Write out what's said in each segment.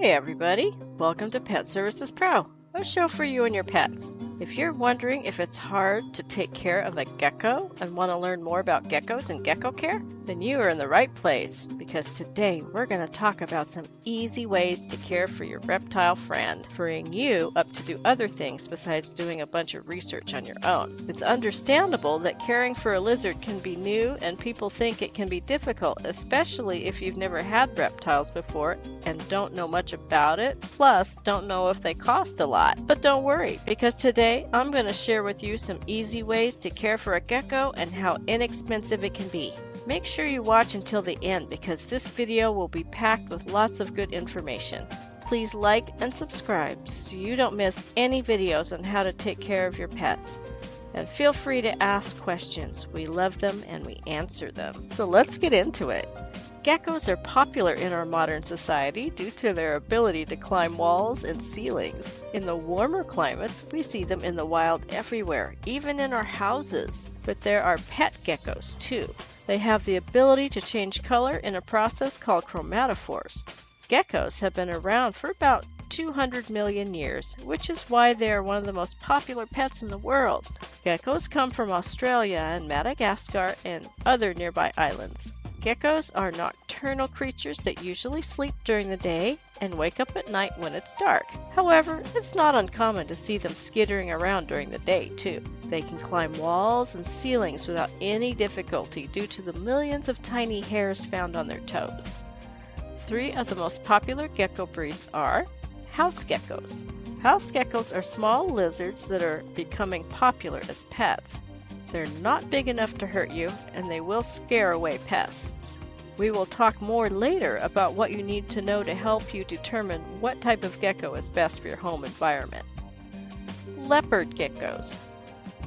Hey everybody, welcome to Pet Services Pro, a show for you and your pets. If you're wondering if it's hard to take care of a gecko and want to learn more about geckos and Gecko Care, then you are in the right place, because today we're going to talk about some easy ways to care for your reptile friend, freeing you up to do other things besides doing a bunch of research on your own. It's understandable that caring for a lizard can be new and people think it can be difficult, especially if you've never had reptiles before and don't know much about it, plus don't know if they cost a lot. But don't worry, because today I'm going to share with you some easy ways to care for a gecko and how inexpensive it can be. Make sure you watch until the end, because this video will be packed with lots of good information. Please like and subscribe so you don't miss any videos on how to take care of your pets. And feel free to ask questions. We love them and we answer them. So let's get into it. Geckos are popular in our modern society due to their ability to climb walls and ceilings. In the warmer climates, we see them in the wild everywhere, even in our houses. But there are pet geckos too. They have the ability to change color in a process called chromatophores. Geckos have been around for about 200 million years, which is why they are one of the most popular pets in the world. Geckos come from Australia and Madagascar and other nearby islands. Geckos are nocturnal creatures that usually sleep during the day and wake up at night when it's dark. However, it's not uncommon to see them skittering around during the day, too. They can climb walls and ceilings without any difficulty due to the millions of tiny hairs found on their toes. 3 of the most popular gecko breeds are house geckos. House geckos are small lizards that are becoming popular as pets. They're not big enough to hurt you, and they will scare away pests. We will talk more later about what you need to know to help you determine what type of gecko is best for your home environment. Leopard geckos.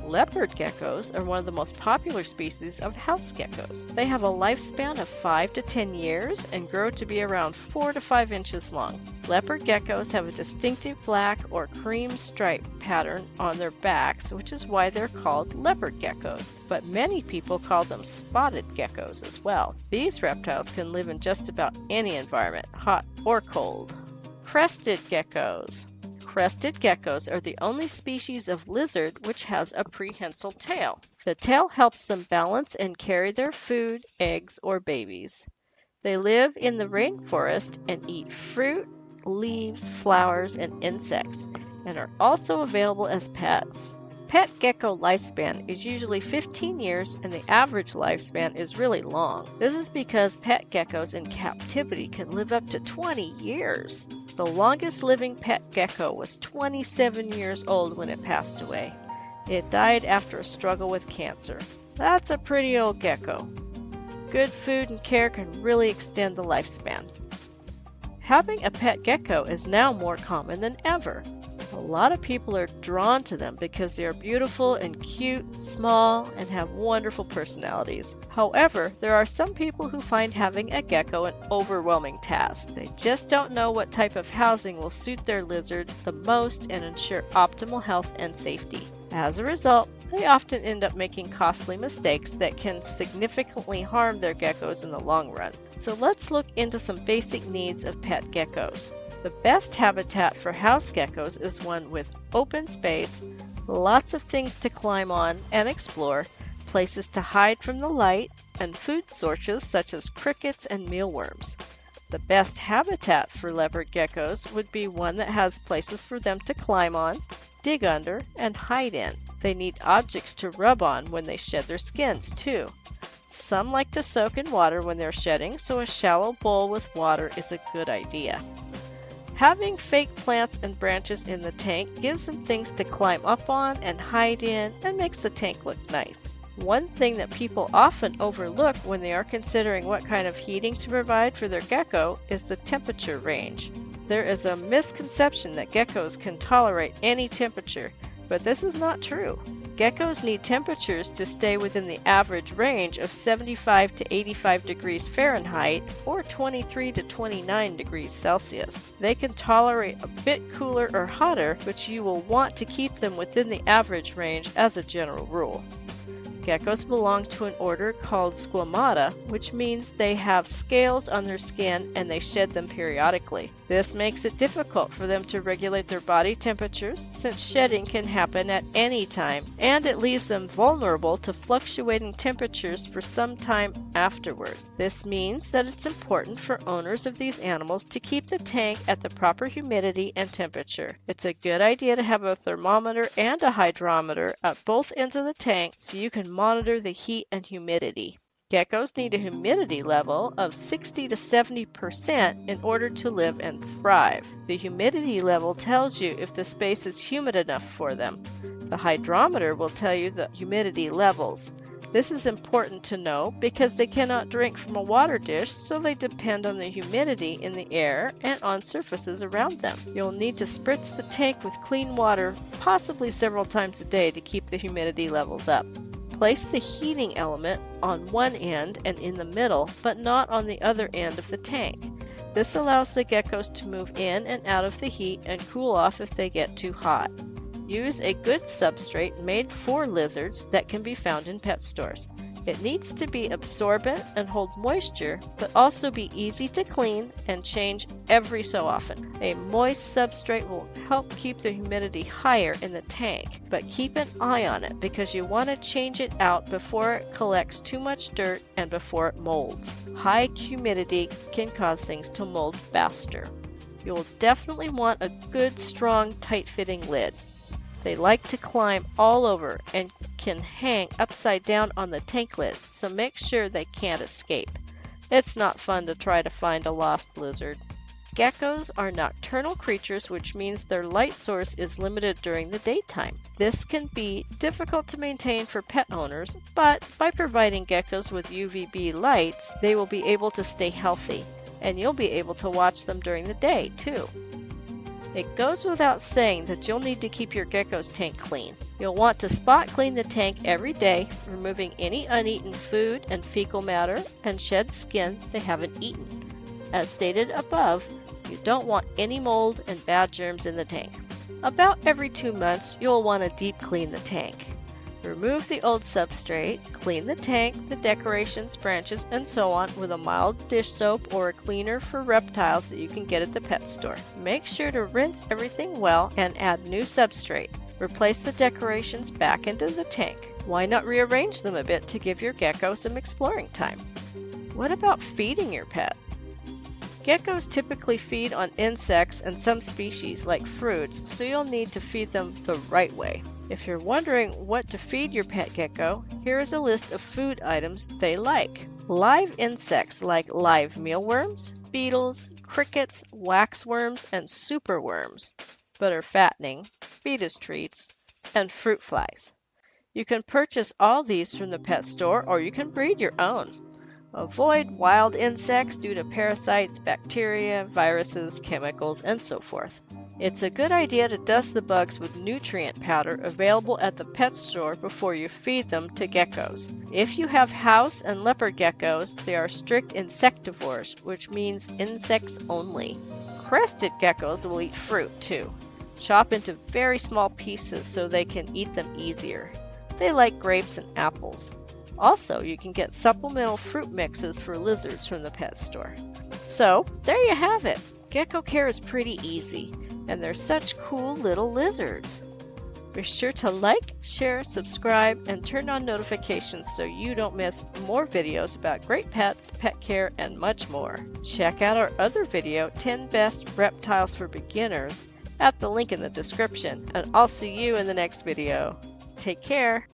Leopard geckos are one of the most popular species of house geckos. They have a lifespan of 5 to 10 years and grow to be around 4 to 5 inches long. Leopard geckos have a distinctive black or cream stripe pattern on their backs, which is why they're called leopard geckos, but many people call them spotted geckos as well. These reptiles can live in just about any environment, hot or cold. Crested geckos. Crested geckos are the only species of lizard which has a prehensile tail. The tail helps them balance and carry their food, eggs, or babies. They live in the rainforest and eat fruit, leaves, flowers, and insects, and are also available as pets. Pet gecko lifespan is usually 15 years, and the average lifespan is really long. This is because pet geckos in captivity can live up to 20 years. The longest living pet gecko was 27 years old when it passed away. It died after a struggle with cancer. That's a pretty old gecko. Good food and care can really extend the lifespan. Having a pet gecko is now more common than ever. A lot of people are drawn to them because they are beautiful and cute, small, and have wonderful personalities. However, there are some people who find having a gecko an overwhelming task. They just don't know what type of housing will suit their lizard the most and ensure optimal health and safety. As a result, they often end up making costly mistakes that can significantly harm their geckos in the long run. So let's look into some basic needs of pet geckos. The best habitat for house geckos is one with open space, lots of things to climb on and explore, places to hide from the light, and food sources such as crickets and mealworms. The best habitat for leopard geckos would be one that has places for them to climb on, dig under, and hide in. They need objects to rub on when they shed their skins, too. Some like to soak in water when they're shedding, so a shallow bowl with water is a good idea. Having fake plants and branches in the tank gives them things to climb up on and hide in and makes the tank look nice. One thing that people often overlook when they are considering what kind of heating to provide for their gecko is the temperature range. There is a misconception that geckos can tolerate any temperature, but this is not true. Geckos need temperatures to stay within the average range of 75 to 85 degrees Fahrenheit or 23 to 29 degrees Celsius. They can tolerate a bit cooler or hotter, but you will want to keep them within the average range as a general rule. Geckos belong to an order called Squamata, which means they have scales on their skin and they shed them periodically. This makes it difficult for them to regulate their body temperatures since shedding can happen at any time, and it leaves them vulnerable to fluctuating temperatures for some time afterward. This means that it's important for owners of these animals to keep the tank at the proper humidity and temperature. It's a good idea to have a thermometer and a hydrometer at both ends of the tank so you can monitor the heat and humidity. Geckos need a humidity level of 60 to 70% in order to live and thrive. The humidity level tells you if the space is humid enough for them. The hydrometer will tell you the humidity levels. This is important to know because they cannot drink from a water dish, so they depend on the humidity in the air and on surfaces around them. You'll need to spritz the tank with clean water, possibly several times a day, to keep the humidity levels up. Place the heating element on one end and in the middle, but not on the other end of the tank. This allows the geckos to move in and out of the heat and cool off if they get too hot. Use a good substrate made for lizards that can be found in pet stores. It needs to be absorbent and hold moisture, but also be easy to clean and change every so often. A moist substrate will help keep the humidity higher in the tank, but keep an eye on it because you want to change it out before it collects too much dirt and before it molds. High humidity can cause things to mold faster. You'll definitely want a good, strong, tight-fitting lid. They like to climb all over and can hang upside down on the tank lid, so make sure they can't escape. It's not fun to try to find a lost lizard. Geckos are nocturnal creatures, which means their light source is limited during the daytime. This can be difficult to maintain for pet owners, but by providing geckos with UVB lights, they will be able to stay healthy, and you'll be able to watch them during the day too. It goes without saying that you'll need to keep your gecko's tank clean. You'll want to spot clean the tank every day, removing any uneaten food and fecal matter and shed skin they haven't eaten. As stated above, you don't want any mold and bad germs in the tank. About every 2 months, you'll want to deep clean the tank. Remove the old substrate, clean the tank, the decorations, branches, and so on with a mild dish soap or a cleaner for reptiles that you can get at the pet store. Make sure to rinse everything well and add new substrate. Replace the decorations back into the tank. Why not rearrange them a bit to give your gecko some exploring time? What about feeding your pet? Geckos typically feed on insects and some species like fruits, so you'll need to feed them the right way. If you're wondering what to feed your pet gecko, here is a list of food items they like. Live insects like live mealworms, beetles, crickets, waxworms, and superworms, but are fattening, fetus treats, and fruit flies. You can purchase all these from the pet store, or you can breed your own. Avoid wild insects due to parasites, bacteria, viruses, chemicals, and so forth. It's a good idea to dust the bugs with nutrient powder available at the pet store before you feed them to geckos. If you have house and leopard geckos, they are strict insectivores, which means insects only. Crested geckos will eat fruit too. Chop into very small pieces so they can eat them easier. They like grapes and apples. Also, you can get supplemental fruit mixes for lizards from the pet store. So, there you have it. Gecko Care is pretty easy, and they're such cool little lizards. Be sure to like, share, subscribe, and turn on notifications so you don't miss more videos about great pets, pet care, and much more. Check out our other video, 10 Best Reptiles for Beginners, at the link in the description, and I'll see you in the next video. Take care.